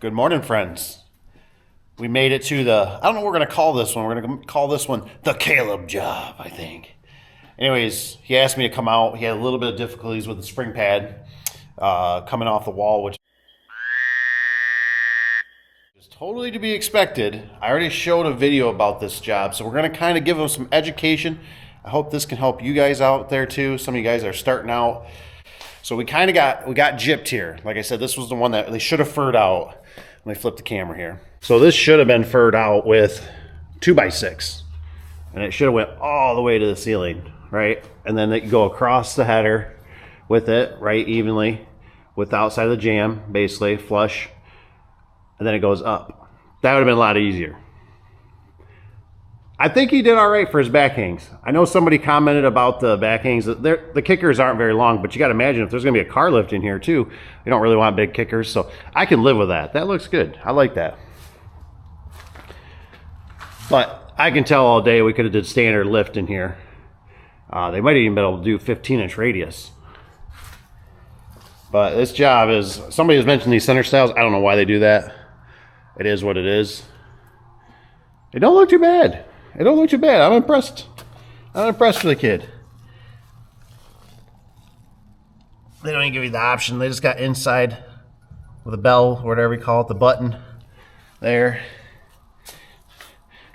Good morning, friends. We made it to the, I don't know what we're going to call this one. We're going to call this one the Caleb job, I think. Anyways, he asked me to come out. He had a little bit of difficulties with the spring pad coming off the wall, which is totally to be expected. I already showed a video about this job, so we're going to kind of give him some education. I hope this can help you guys out there too. Some of you guys are starting out. So we kind of got gypped here. Like I said, this was the one that they should have furred out. Let me flip the camera here. So this should have been furred out with 2x6. And it should have went all the way to the ceiling, right? And then it could go across the header with it, right, evenly, with the outside of the jamb, basically, flush. And then it goes up. That would have been a lot easier. I think he did all right for his back hangs. I know somebody commented about the back hangs. The kickers aren't very long, but you got to imagine if there's going to be a car lift in here too, you don't really want big kickers. So I can live with that. That looks good. I like that. But I can tell all day we could have did standard lift in here. They might have even been able to do 15-inch radius. But this job is, somebody has mentioned these center styles. I don't know why they do that. It is what it is. It don't look too bad. It don't look too bad. I'm impressed. I'm impressed with the kid. They don't even give you the option. They just got inside with a bell, or whatever you call it, the button there.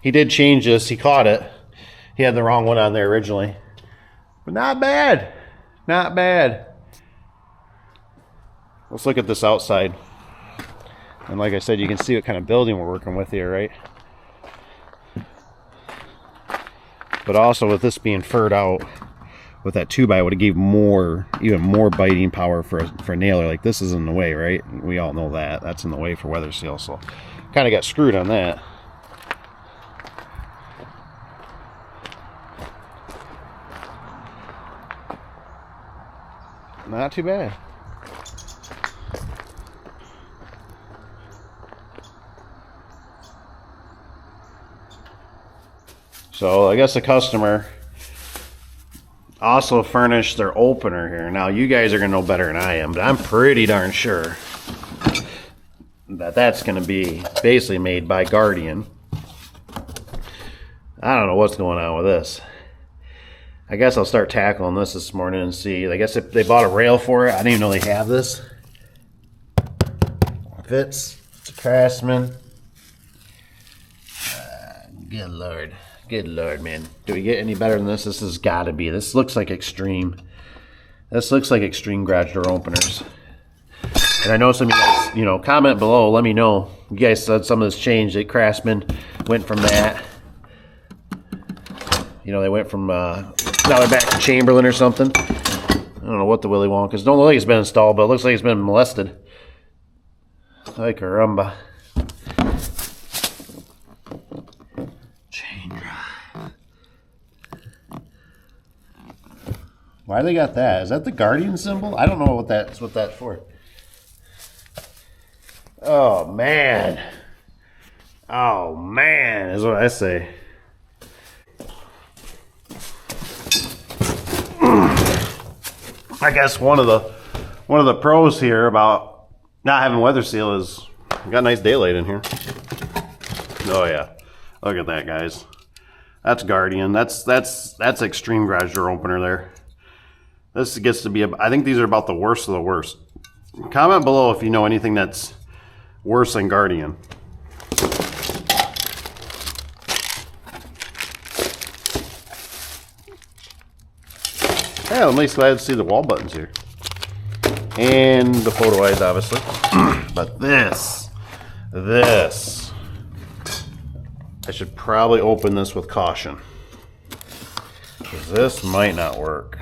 He did change this. He caught it. He had the wrong one on there originally. But not bad. Not bad. Let's look at this outside. And like I said, you can see what kind of building we're working with here, right? But also with this being furred out with that 2x, it would have gave even more biting power for a nailer. Like this is in the way, right? We all know that. That's in the way for weather seal. So kind of got screwed on that. Not too bad. So I guess the customer also furnished their opener here. Now you guys are gonna know better than I am, but I'm pretty darn sure that that's gonna be basically made by Guardian. I don't know what's going on with this. I guess I'll start tackling this morning and see. I guess if they bought a rail for it. I didn't even know they have this. Fits. It's a Craftsman. Good Lord. Good Lord, man. Do we get any better than this? This has got to be. This looks like extreme. This looks like extreme garage door openers. And I know some of you guys, comment below. Let me know. You guys said some of this changed. That Craftsman went from that. They went from, now they're back to Chamberlain or something. I don't know what the Willy Wonka, because it don't look like it's been installed, but it looks like it's been molested. Ay caramba. Chain drive. Why they got that? Is that the Guardian symbol? I don't know what that's for. Oh man. Oh man is what I say. I guess one of the pros here about not having weather seal is we got nice daylight in here. Oh yeah, look at that, guys. That's Guardian. That's extreme garage door opener there. This gets to be. I think these are about the worst of the worst. Comment below if you know anything that's worse than Guardian. Yeah, I'm at least glad to see the wall buttons here. And the photo eyes, obviously. But this. I should probably open this with caution. Because this might not work.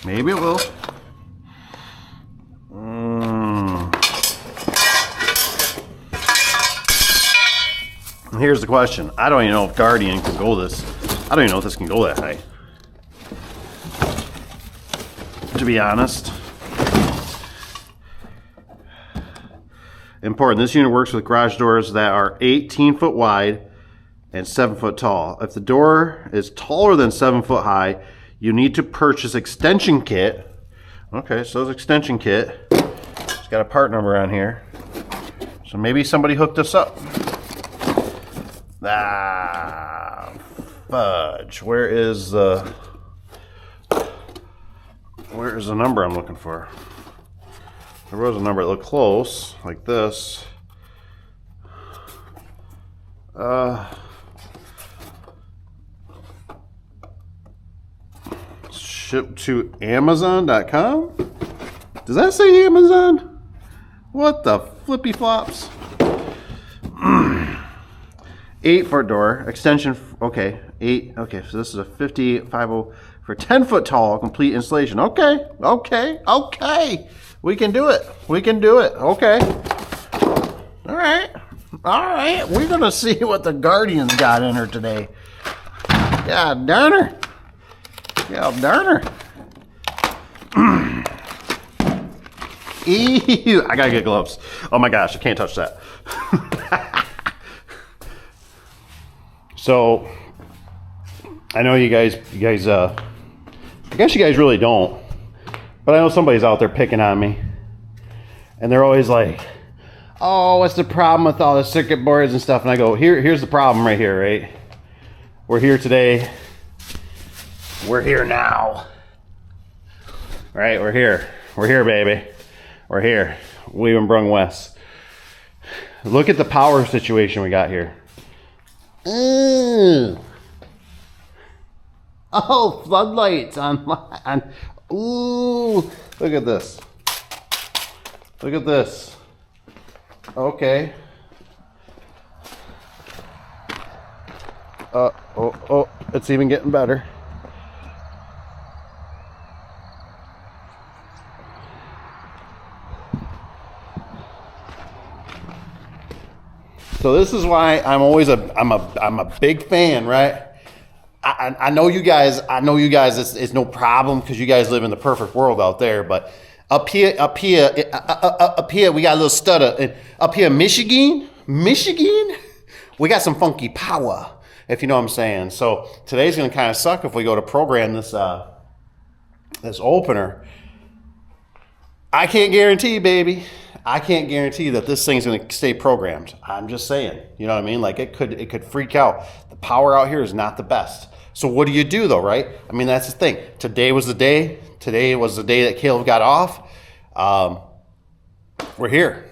Maybe it will. Here's the question. I don't even know if Guardian can go this. I don't even know if this can go that high. To be honest. Important. This unit works with garage doors that are 18 foot wide and 7 foot tall. If the door is taller than 7 foot high, you need to purchase extension kit. Okay, so it's extension kit. It's got a part number on here. So maybe somebody hooked us up. Ah, fudge. Where is the number I'm looking for? There was a number that looked close, like this. Ship to Amazon.com? Does that say Amazon? What the flippy flops? 8-foot door, extension, okay, 8, okay, so this is a 50-50 for 10-foot tall, complete installation. Okay, we can do it, okay. All right, we're gonna see what the Guardian's got in her today. Yeah, darn her. Ew, I gotta get gloves. Oh my gosh, I can't touch that. So, I know you guys, I guess you guys really don't, but I know somebody's out there picking on me. And they're always like, oh, what's the problem with all the circuit boards and stuff? And I go, here's the problem right here, right? We're here today. We're here now. All right, we're here. We're here, baby. We're here. We even brung Wes. Look at the power situation we got here. Oh, floodlights on. Ooh, look at this. Look at this. Okay. Oh, it's even getting better. So this is why I'm always I'm a big fan, right? I know you guys. It's no problem because you guys live in the perfect world out there. But up here, we got a little stutter. And up here, Michigan, we got some funky power, if you know what I'm saying. So today's gonna kind of suck if we go to program this this opener. I can't guarantee, baby. I can't guarantee that this thing's going to stay programmed. I'm just saying, you know what I mean? Like it could freak out. The power out here is not the best. So what do you do though, right? I mean, that's the thing. Today was the day. Today was the day that Caleb got off. We're here,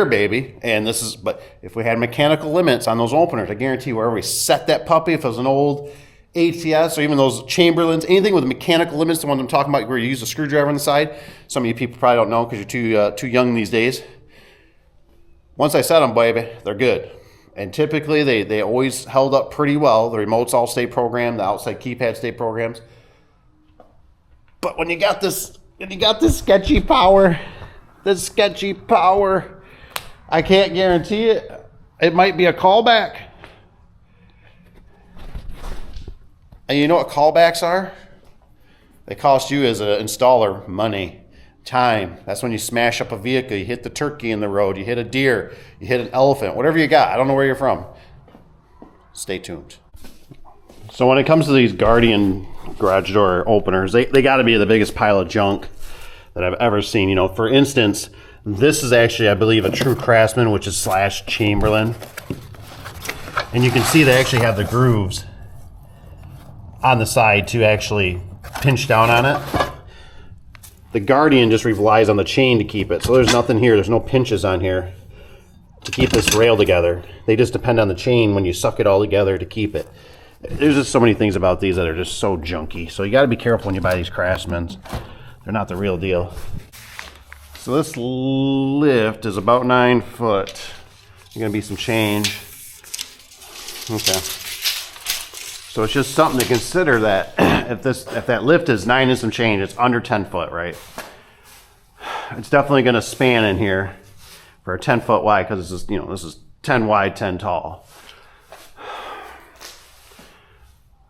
baby. And this is, but if we had mechanical limits on those openers, I guarantee wherever we set that puppy, if it was an old ATS or even those Chamberlains, anything with mechanical limits, the ones I'm talking about where you use a screwdriver on the side. Some of you people probably don't know because you're too young these days. Once I set them, baby, they're good. And typically they always held up pretty well. The remotes all stay programmed, the outside keypad stay programmed. But when you got this sketchy power, I can't guarantee it. It might be a callback. And you know what callbacks are? They cost you as an installer money, time. That's when you smash up a vehicle. You hit the turkey in the road. You hit a deer. You hit an elephant. Whatever you got. I don't know where you're from. Stay tuned. So when it comes to these Guardian garage door openers, they got to be the biggest pile of junk that I've ever seen. You know, for instance, this is actually, I believe, a True Craftsman, which is / Chamberlain. And you can see they actually have the grooves on the side to actually pinch down on it. The Guardian just relies on the chain to keep it. So there's nothing here. There's no pinches on here to keep this rail together. They just depend on the chain when you suck it all together to keep it. There's just so many things about these that are just so junky. So you got to be careful when you buy these Craftsmans. They're not the real deal. So this lift is about 9 foot. There's going to be some change. Okay. So it's just something to consider that if that lift is 9 and some change, it's under 10 foot, right? It's definitely going to span in here for a 10 foot wide because this is, you know, this is 10 wide, 10 tall.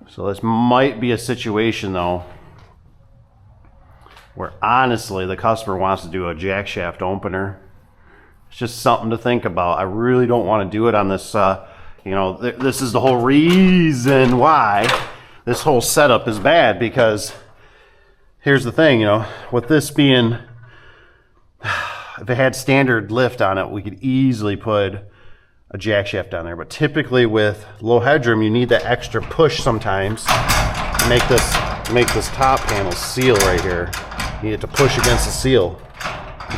So this might be a situation though where honestly the customer wants to do a jack shaft opener. It's just something to think about. I really don't want to do it on this. You know, this is the whole reason why this whole setup is bad, because here's the thing, you know, with this being, if it had standard lift on it, we could easily put a jack shaft on there. But typically with low headroom, you need that extra push sometimes to make this top panel seal right here. You need it to push against the seal.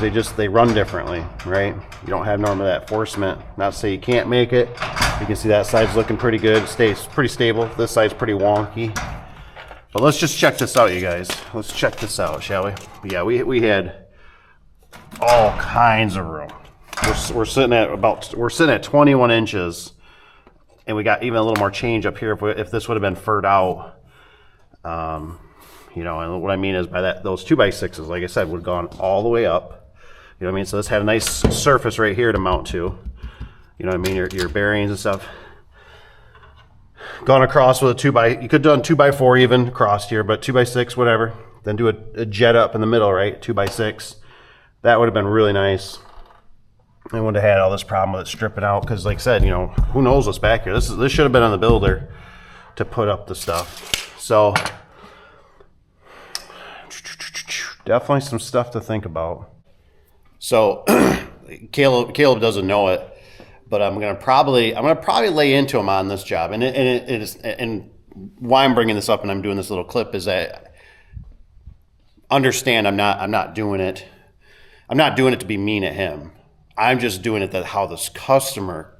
They run differently, right? You don't have normally that forcement. Not to say you can't make it. You can see that side's looking pretty good. It stays pretty stable. This side's pretty wonky. But let's just check this out, you guys. Let's check this out, shall we? Yeah, we had all kinds of room. We're sitting at 21 inches, and we got even a little more change up here if this would have been furred out. You know, and what I mean is by that, those 2x6s, like I said, would have gone all the way up. You know what I mean? So this had a nice surface right here to mount to. You know what I mean? Your bearings and stuff. Gone across with a you could have done 2x4 even crossed here, but 2x6, whatever. Then do a jet up in the middle, right? 2x6. That would have been really nice. I wouldn't have had all this problem with it stripping out, because like I said, you know, who knows what's back here. This should have been on the builder to put up the stuff. So definitely some stuff to think about. So Caleb doesn't know it, but I'm gonna probably lay into him on this job, and why I'm bringing this up and I'm doing this little clip is that understand I'm not doing it to be mean at him. I'm just doing it that how this customer,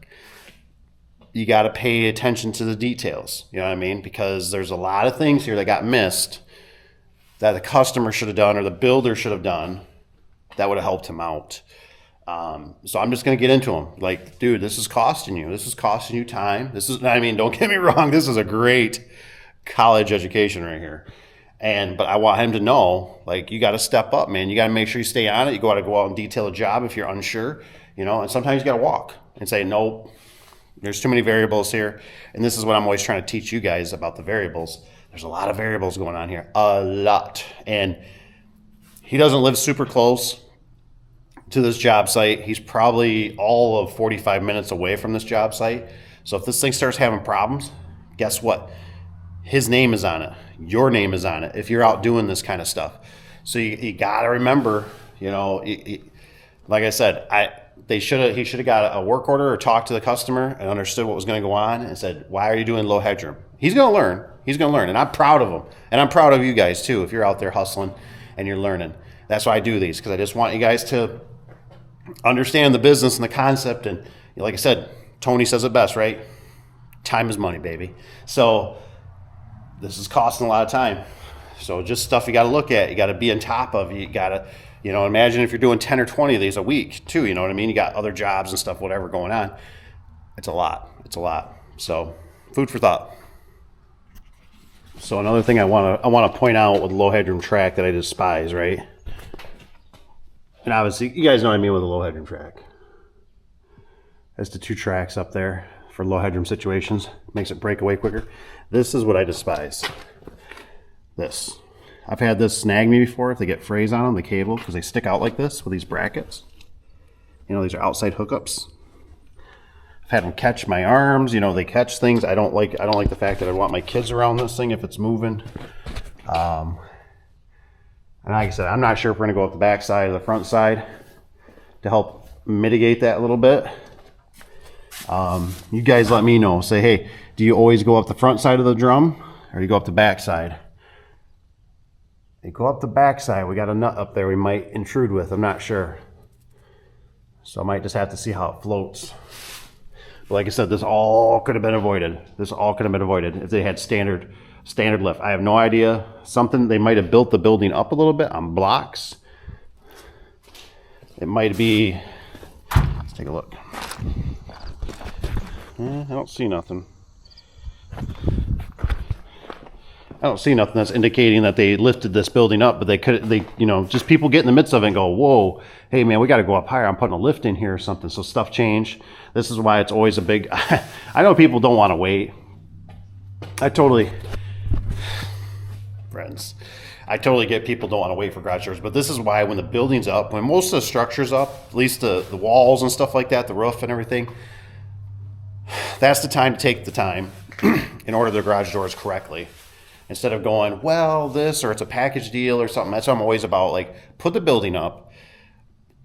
you got to pay attention to the details. You know what I mean? Because there's a lot of things here that got missed that the customer should have done or the builder should have done that would have helped him out. So I'm just going to get into him. Like, dude, this is costing you. This is costing you time. I mean, don't get me wrong. This is a great college education right here. But I want him to know, like, you got to step up, man. You got to make sure you stay on it. You got to go out and detail a job if you're unsure, you know, and sometimes you got to walk and say, nope, there's too many variables here. And this is what I'm always trying to teach you guys about the variables. There's a lot of variables going on here, a lot. And he doesn't live super close to this job site. He's probably all of 45 minutes away from this job site. So if this thing starts having problems, guess what? His name is on it. Your name is on it if you're out doing this kind of stuff. So you got to remember, you know, like I said, he should have got a work order or talked to the customer and understood what was going to go on and said, why are you doing low headroom? He's going to learn. He's going to learn. And I'm proud of him. And I'm proud of you guys too if you're out there hustling and you're learning. That's why I do these, because I just want you guys to understand the business and the concept. And like I said, Tony says it best, right? Time is money, baby. So this is costing a lot of time. So just stuff you got to look at. You got to be on top of. You got to, you know, imagine if you're doing 10 or 20 of these a week too. You know what I mean? You got other jobs and stuff, whatever going on. It's a lot. It's a lot. So food for thought. So another thing I want to point out with low headroom track that I despise, right? And obviously, you guys know what I mean with a low headroom track. That's the 2 tracks up there for low headroom situations. Makes it break away quicker. This is what I despise. This. I've had this snag me before if they get frays on them, the cable, because they stick out like this with these brackets. You know, these are outside hookups. I've had them catch my arms. You know, they catch things. I don't like the fact that I want my kids around this thing if it's moving. And like I said, I'm not sure if we're going to go up the back side or the front side to help mitigate that a little bit. You guys let me know. Say, hey, do you always go up the front side of the drum or do you go up the back side? You go up the back side. We got a nut up there we might intrude with. I'm not sure. So I might just have to see how it floats. But like I said, this all could have been avoided. This all could have been avoided if they had standard lift. I have no idea. Something, they might have built the building up a little bit on blocks. It might be, let's take a look. I don't see nothing. I don't see nothing that's indicating that they lifted this building up, but they you know, just people get in the midst of it and go, whoa, hey man, we got to go up higher. I'm putting a lift in here or something. So stuff changed. This is why it's always a big, I know people don't want to wait. I totally get people don't want to wait for garage doors, but this is why when the building's up, when most of the structure's up, at least the walls and stuff like that, the roof and everything, that's the time to take the time and order the garage doors correctly. instead of going, well, this, or it's a package deal or something. That's what I'm always about. Like, put the building up.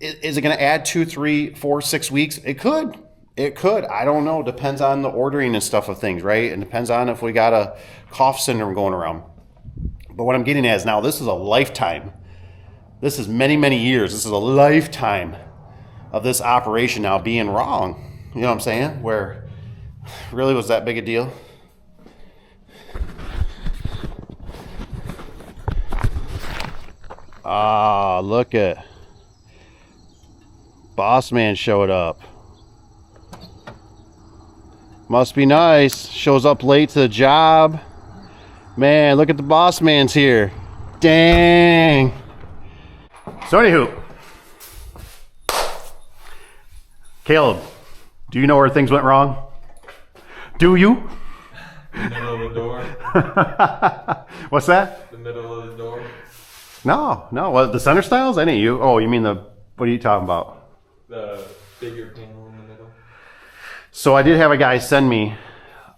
Is it going to add 2, 3, 4, 6 weeks? It could. It could. I don't know. Depends on the ordering and stuff of things, right? It depends on if we got a cough syndrome going around. But what I'm getting at is now this is a lifetime. This is many, many years. This is a lifetime of this operation now being wrong. You know what I'm saying? Where really was that big a deal? Ah, look at Boss Man showed up. Must be nice. Shows up late to the job. Man, look at the Boss Man's here. Dang. So anywho, Caleb, do you know where things went wrong? Do you? The middle of the door. What's that? The middle of the door. No. Well, the center styles? I didn't. You mean the? What are you talking about? The bigger panel in the middle. So I did have a guy send me.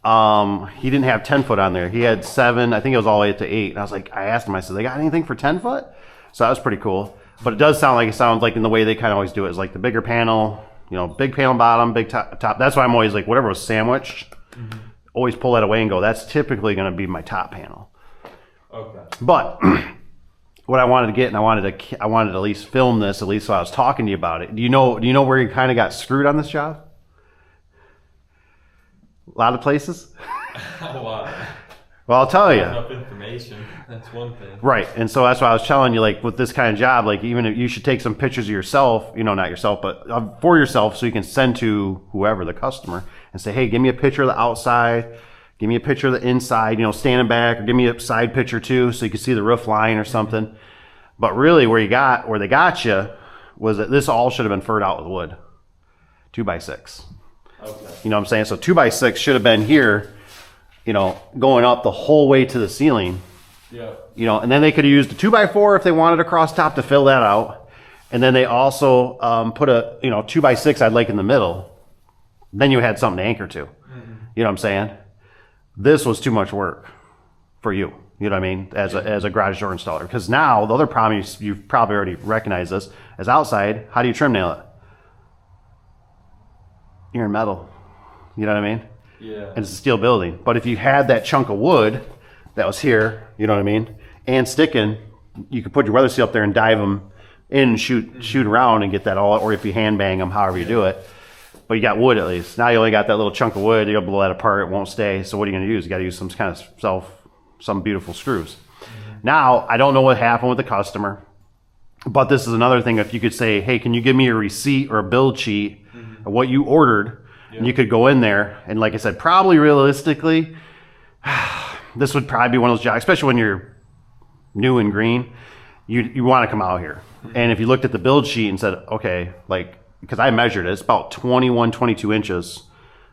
He didn't have 10 foot on there. He had 7. I think it was all the way up to 8. And I was like, I asked him. I said, they got anything for 10 foot? So that was pretty cool. But it sounds like in the way they kind of always do it is like the bigger panel. Big panel bottom, big top. That's why I'm always like, whatever was sandwiched, always pull that away and go, that's typically going to be my top panel. Okay. But what I wanted to get, and I wanted to at least film this, at least so I was talking to you about it. Do you know where you kind of got screwed on this job? A lot of places? A lot. Well, I'll tell you. Enough information. That's one thing. Right. And so that's why I was telling you, like, with this kind of job, like, even if you should take some pictures of yourself, not yourself, but for yourself, so you can send to whoever, the customer, and say, hey, give me a picture of the outside, give me a picture of the inside, standing back, or give me a side picture too, so you can see the roof line or something. But really, where they got you was that this all should have been furred out with wood. 2x6. Okay. You know what I'm saying? So 2x6 should have been here, going up the whole way to the ceiling. Yeah. And then they could have used a 2x4 if they wanted across top to fill that out. And then they also put a 2x6 I'd like in the middle. Then you had something to anchor to. Mm-hmm. You know what I'm saying? This was too much work for you. You know what I mean? As a garage door installer. Because now the other problem you've probably already recognized this is outside. How do you trim nail it? You're in metal. You know what I mean? Yeah. And it's a steel building. But if you had that chunk of wood that was here, you know what I mean, and sticking, you could put your weather seal up there and dive them in and shoot around and get that all, or if you hand bang them, however you do it. But you got wood at least. Now you only got that little chunk of wood. You'll blow that apart. It won't stay. So what are you going to use? You got to use some beautiful screws. Mm-hmm. Now, I don't know what happened with the customer, but this is another thing. If you could say, hey, can you give me a receipt or a build sheet of what you ordered? Yeah. And you could go in there, and like I said, probably realistically, this would probably be one of those jobs, especially when you're new and green, you want to come out here. Mm-hmm. And if you looked at the build sheet and said, okay, because I measured it, it's about 21, 22 inches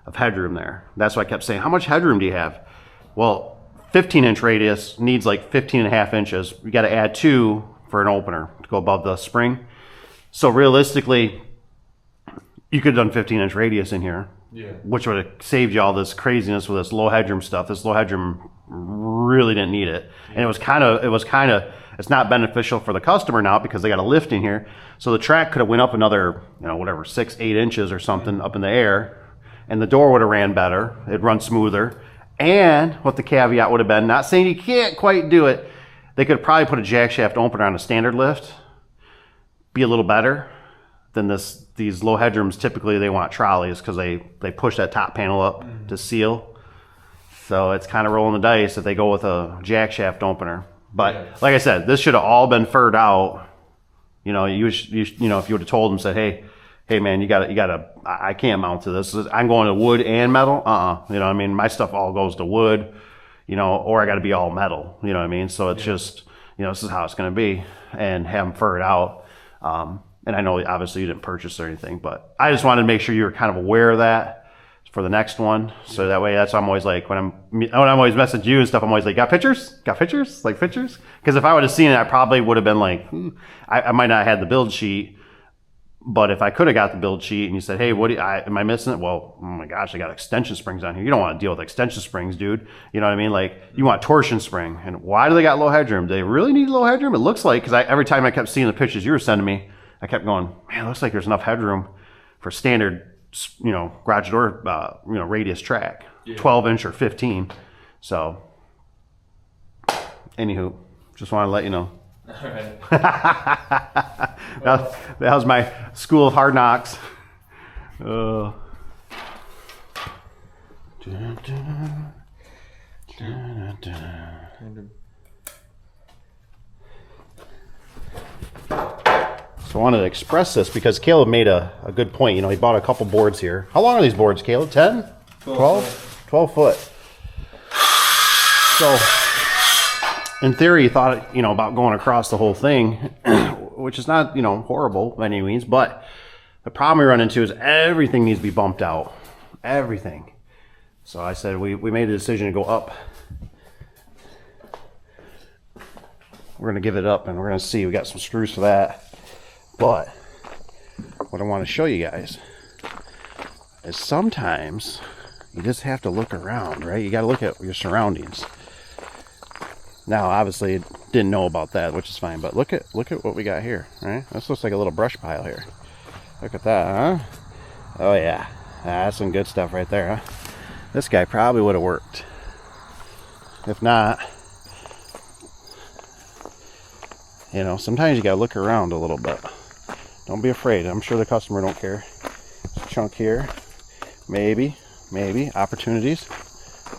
of headroom there. That's why I kept saying, how much headroom do you have? Well, 15-inch radius needs like 15 and a half inches. You got to add 2 for an opener to go above the spring. So realistically, you could have done 15-inch radius in here, which would have saved you all this craziness with this low headroom stuff. This low headroom really didn't need it, and it's not beneficial for the customer now because they got a lift in here. So the track could have went up another, 6, 8 inches or something up in the air, and the door would have ran better. It'd run smoother. And what the caveat would have been, not saying you can't quite do it, they could probably put a jack shaft opener on a standard lift, be a little better than these low headrooms. Typically they want trolleys because they push that top panel up to seal. So it's kind of rolling the dice if they go with a jack shaft opener. But like I said, this should have all been furred out. If you would have told them, said, hey man, you gotta, I can't mount to this. I'm going to wood and metal. My stuff all goes to wood, or I got to be all metal. You know what I mean? So it's just, this is how it's going to be, and have them fur it out. And I know obviously you didn't purchase or anything, but I just wanted to make sure you were kind of aware of that for the next one. So that way, that's why I'm always like, when I'm always messaging you and stuff, I'm always like, got pictures? Like pictures? Because if I would have seen it, I probably would have been like, I might not have had the build sheet, But if I could have got the build sheet and you said, hey, am I missing it? Well, oh my gosh, I got extension springs on here. You don't want to deal with extension springs, dude. You know what I mean? Like, you want torsion spring. And why do they got low headroom? Do they really need low headroom? It looks like, because every time I kept seeing the pictures you were sending me, I kept going, man, it looks like there's enough headroom for standard, garage door, radius track, 12 inch or 15. So, anywho, just want to let you know. All right. that was my school of hard knocks. So I wanted to express this because Caleb made a good point. He bought a couple boards here. How long are these boards, Caleb? 10? 12? 12 foot. So, in theory, he thought, about going across the whole thing, which is not, horrible by any means, but the problem we run into is everything needs to be bumped out. Everything. So I said we made a decision to go up. We're going to give it up and we're going to see. We got some screws for that. But what I want to show you guys is sometimes you just have to look around, right? You got to look at your surroundings. Now, obviously, didn't know about that, which is fine. But look at what we got here, right? This looks like a little brush pile here. Look at that, huh? Oh yeah, that's some good stuff right there, huh? This guy probably would have worked. If not, sometimes you gotta look around a little bit. Don't be afraid. I'm sure the customer don't care. There's a chunk here, maybe opportunities.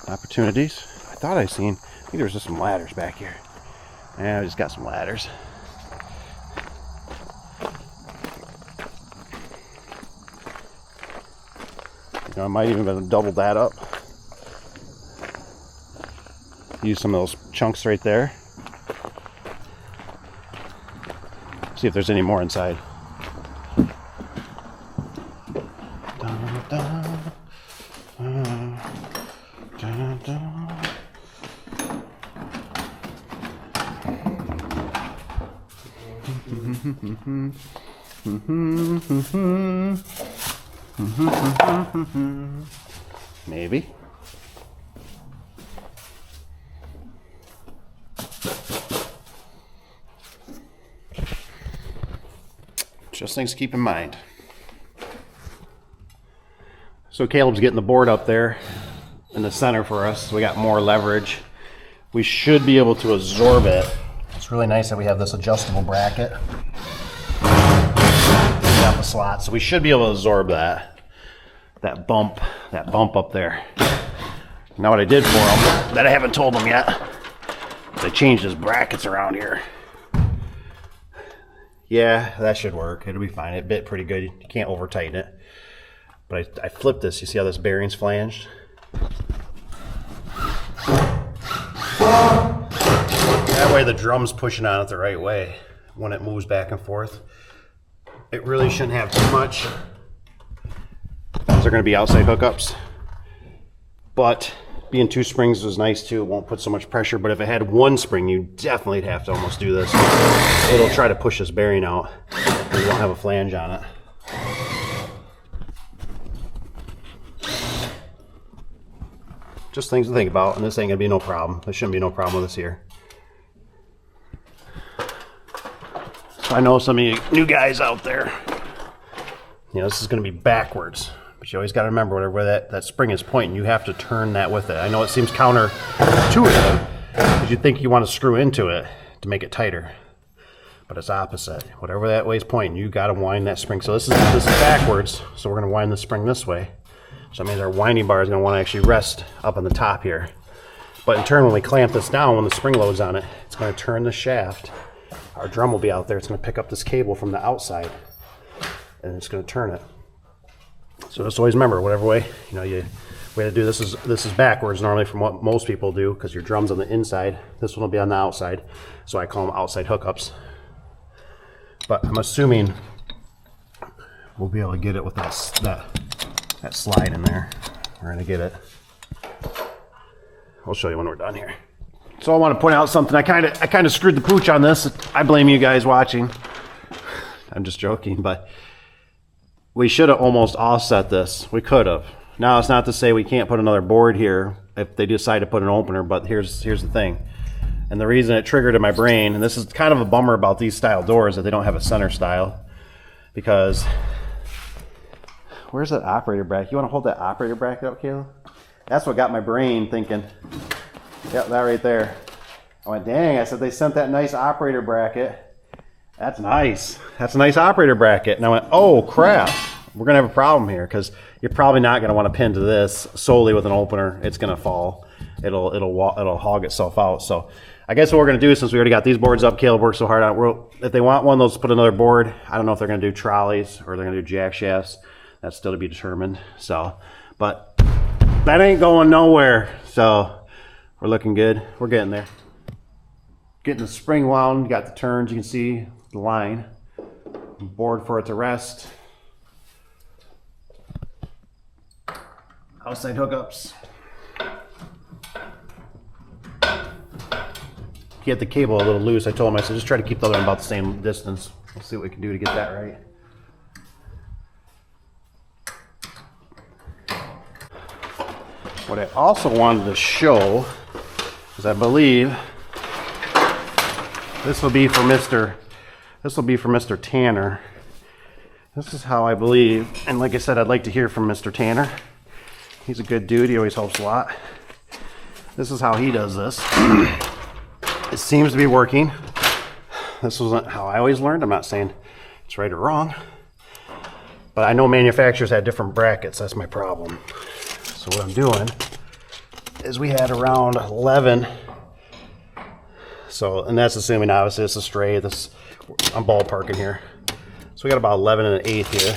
I thought I seen. I think there's just some ladders back here. Yeah, I just got some ladders. I might even have doubled that up. Use some of those chunks right there. See if there's any more inside. Maybe. Just things to keep in mind. So Caleb's getting the board up there in the center for us. So we got more leverage. We should be able to absorb it. It's really nice that we have this adjustable bracket. We got the slot, so we should be able to absorb that bump up there. Now what I did for him, that I haven't told him yet, is I changed his brackets around here. Yeah, that should work. It'll be fine. It bit pretty good. You can't over tighten it. But I flipped this. You see how this bearing's flanged? That way the drum's pushing on it the right way when it moves back and forth. It really shouldn't have too much. These are going to be outside hookups. But being two springs is nice too. It won't put so much pressure. But if it had one spring, you definitely have to almost do this. It'll try to push this bearing out. And you won't have a flange on it. Just things to think about, and this ain't gonna be no problem. There shouldn't be no problem with this here. So I know some of you new guys out there, this is gonna be backwards, but you always gotta remember where that spring is pointing, you have to turn that with it. I know it seems counterintuitive, because you think you want to screw into it to make it tighter, but it's opposite. Whatever that way's pointing, you gotta wind that spring. So this is backwards, so we're gonna wind the spring this way. So that means our winding bar is going to want to actually rest up on the top here. But in turn, when we clamp this down, when the spring loads on it, it's going to turn the shaft. Our drum will be out there. It's going to pick up this cable from the outside, and it's going to turn it. So just always remember, whatever way, we have to do this is backwards normally from what most people do, because your drum's on the inside. This one will be on the outside. So I call them outside hookups. But I'm assuming we'll be able to get it with that slide in there. We're gonna get it. I'll show you when we're done here. So I want to point out something. I kind of screwed the pooch on this. I blame you guys watching. I'm just joking, but we should have almost offset this. We could have. Now, it's not to say we can't put another board here if they decide to put an opener, but here's the thing. And the reason it triggered in my brain, and this is kind of a bummer about these style doors, that they don't have a center style, because where's that operator bracket? You want to hold that operator bracket up, Caleb? That's what got my brain thinking. Yep, that right there. I went, dang, I said they sent that nice operator bracket. That's nice. That's a nice operator bracket. And I went, oh crap, we're gonna have a problem here, because you're probably not gonna want to pin to this solely with an opener. It's gonna fall. It'll hog itself out. So I guess what we're gonna do, since we already got these boards up, Caleb worked so hard on it, if they want one, they'll just put another board. I don't know if they're gonna do trolleys or they're gonna do jack shafts. That's still to be determined. So, but that ain't going nowhere. So we're looking good. We're getting there. Getting the spring wound, got the turns, you can see the line. Board for it to rest. Outside hookups. Get the cable a little loose. I told him, I said, just try to keep the other one about the same distance. We'll see what we can do to get that right. What I also wanted to show is, I believe this will be for Mr. Tanner. This is how I believe, and like I said, I'd like to hear from Mr. Tanner. He's a good dude. He always helps a lot. This is how he does this. It seems to be working. This wasn't how I always learned. I'm not saying it's right or wrong, but I know manufacturers had different brackets. That's my problem. So what I'm doing is, we had around 11. So, and that's assuming obviously it's a stray. I'm ballparking here. So we got about 11 and an eighth here.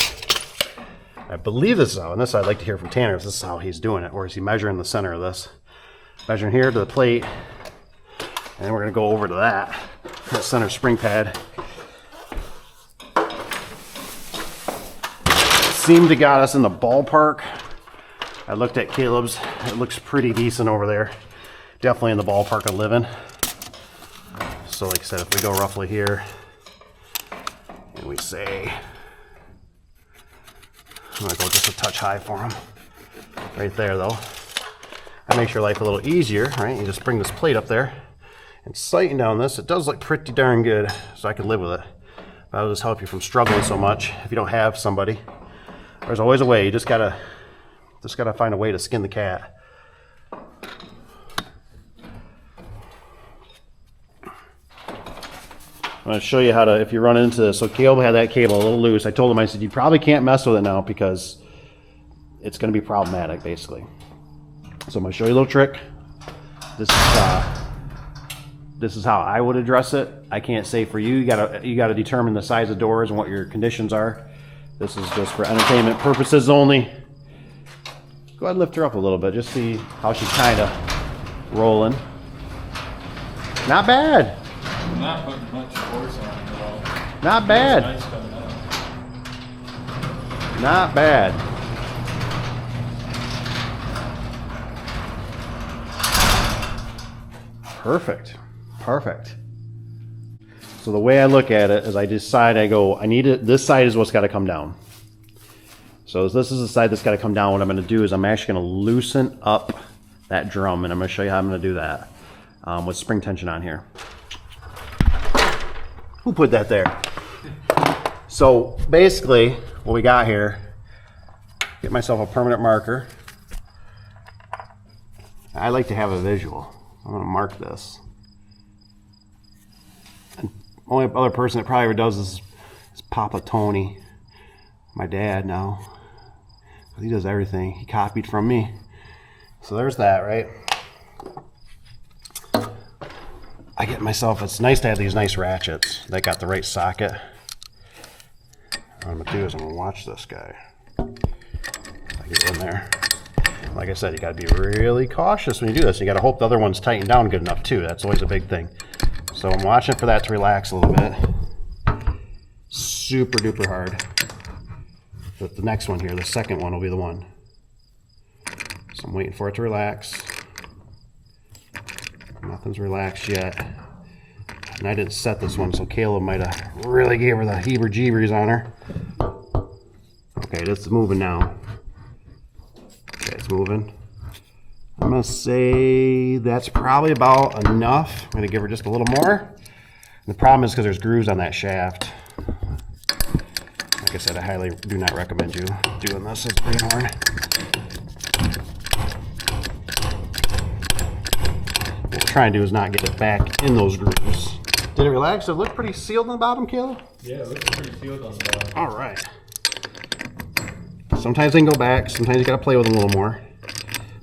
I believe this is how, and this I'd like to hear from Tanner, if this is how he's doing it, or is he measuring the center of this? Measuring here to the plate, and then we're gonna go over to that center spring pad. Seemed to got us in the ballpark. I looked at Caleb's, it looks pretty decent over there. Definitely in the ballpark of living. So like I said, if we go roughly here, and we say, I'm gonna go just a touch high for him. Right there though. That makes your life a little easier, right? You just bring this plate up there and sighting down this. It does look pretty darn good, so I could live with it. That'll just help you from struggling so much if you don't have somebody. There's always a way. You just gotta find a way to skin the cat. I'm going to show you how to, if you run into this. So Caleb had that cable a little loose. I told him, I said, you probably can't mess with it now because it's going to be problematic, basically. So I'm going to show you a little trick. This is how I would address it. I can't say for you. You gotta determine the size of doors and what your conditions are. This is just for entertainment purposes only. Go ahead and lift her up a little bit. Just see how she's kind of rolling. Not bad. I'm not putting much force on it at all. Not bad. It's nice coming out. Not bad. Perfect. Perfect. So the way I look at it is, I decide, I go, I need it, this side is what's got to come down. So this is the side that's got to come down. What I'm going to do is, I'm actually going to loosen up that drum, and I'm going to show you how I'm going to do that with spring tension on here. Who put that there? So basically what we got here, get myself a permanent marker. I like to have a visual. I'm going to mark this. And only other person that probably ever does this is Papa Tony, my dad now. He does everything. He copied from me. So there's that, right? I get myself, it's nice to have these nice ratchets that got the right socket. What I'm going to do is, I'm going to watch this guy. I get in there. Like I said, you got to be really cautious when you do this. You got to hope the other one's tightened down good enough too. That's always a big thing. So I'm watching for that to relax a little bit. Super duper hard. But the next one here, the second one, will be the one. So I'm waiting for it to relax. Nothing's relaxed yet. And I didn't set this one, so Caleb might have really gave her the heebie-jeebies on her. Okay, this is moving now. Okay, it's moving. I'm gonna say that's probably about enough. I'm gonna give her just a little more. And the problem is because there's grooves on that shaft. Like I said, I highly do not recommend you doing this as a greenhorn. What we're trying to do is not get it back in those grooves. Did it relax? It looked pretty sealed on the bottom, Caleb? Yeah, it looks pretty sealed on the bottom. All right. Sometimes they can go back. Sometimes you got to play with them a little more.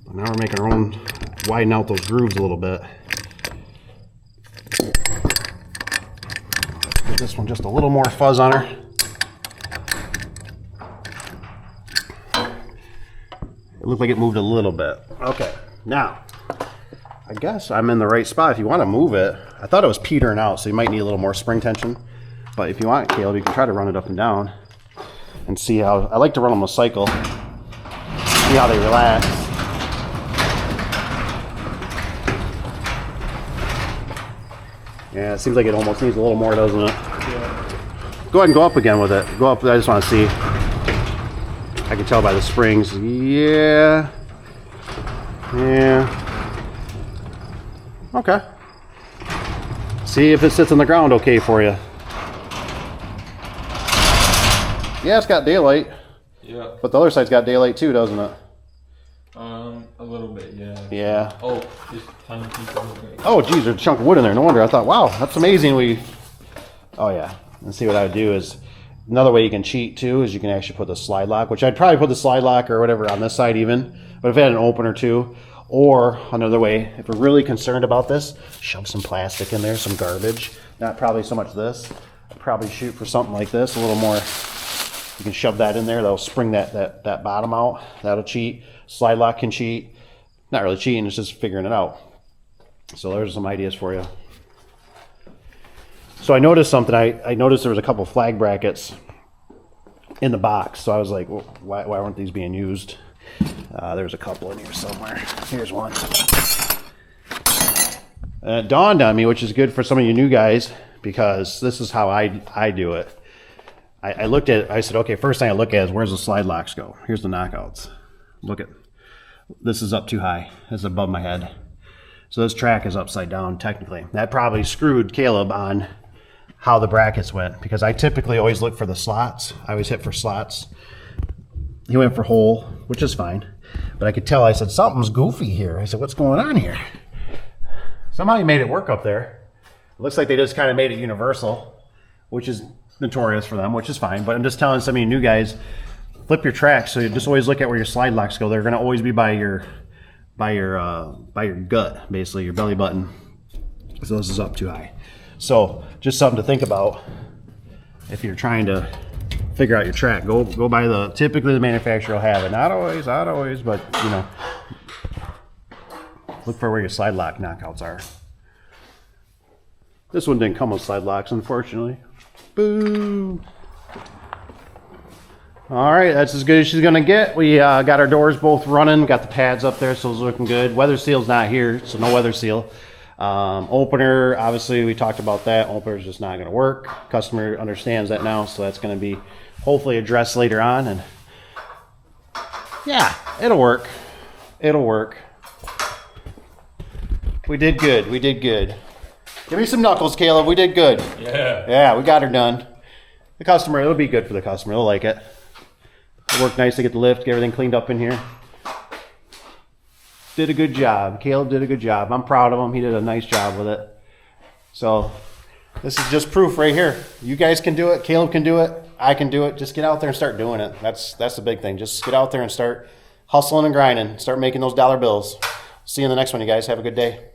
But now we're making our own, widen out those grooves a little bit. Give this one just a little more fuzz on her. It looked like it moved a little bit. Okay, now, I guess I'm in the right spot. If you want to move it, I thought it was petering out, so you might need a little more spring tension. But if you want, Caleb, you can try to run it up and down and see how, I like to run them a cycle, see how they relax. Yeah, it seems like it almost needs a little more, doesn't it? Yeah. Go ahead and go up again with it. Go up, I just want to see. I can tell by the springs. Yeah. Yeah. Okay. See if it sits on the ground okay for you. Yeah, it's got daylight. Yeah. But the other side's got daylight too, doesn't it? A little bit, yeah. Yeah. Oh, just tiny piece of wood. Oh, geez, there's a chunk of wood in there. No wonder. I thought, wow, that's amazing. Oh, yeah. And see what I would do is, another way you can cheat too is you can actually put the slide lock, which I'd probably put the slide lock or whatever on this side even. But if it had an opener too, or another way, if we're really concerned about this, shove some plastic in there, some garbage. Not probably so much this. I'd probably shoot for something like this, a little more. You can shove that in there. That'll spring that bottom out. That'll cheat. Slide lock can cheat. Not really cheating, it's just figuring it out. So there's some ideas for you. So I noticed something. I noticed there was a couple flag brackets in the box. So I was like, well, why weren't these being used? There's a couple in here somewhere. Here's one. And it dawned on me, which is good for some of you new guys, because this is how I do it. I looked at it, I said, okay, first thing I look at is where's the slide locks go? Here's the knockouts. Look at, this is up too high. It's above my head. So this track is upside down technically. That probably screwed Caleb on how the brackets went, because I typically always look for the slots. I always hit for slots. He went for hole, which is fine. But I could tell, I said, something's goofy here. I said, what's going on here? Somehow he made it work up there. It looks like they just kind of made it universal, which is notorious for them, which is fine. But I'm just telling some of you new guys, flip your tracks, so you just always look at where your slide locks go. They're going to always be by your gut, basically your belly button. So this is up too high. So just something to think about if you're trying to figure out your track. Go by typically the manufacturer will have it. Not always, but you know, look for where your slide lock knockouts are. This one didn't come with slide locks, unfortunately. Boo! All right, that's as good as she's gonna get. We got our doors both running, got the pads up there, so it's looking good. Weather seal's not here, so no weather seal. Opener, obviously we talked about that. Opener's just not gonna work. Customer understands that now, so that's gonna be hopefully addressed later on. And yeah, it'll work. It'll work. We did good. We did good. Give me some knuckles, Caleb. We did good. Yeah. Yeah, we got her done. The customer, it'll be good for the customer. They'll like it. It worked nice to get the lift, get everything cleaned up in here. Did a good job. Caleb did a good job. I'm proud of him. He did a nice job with it. So this is just proof right here. You guys can do it. Caleb can do it. I can do it. Just get out there and start doing it. That's the big thing. Just get out there and start hustling and grinding. Start making those dollar bills. See you in the next one, you guys. Have a good day.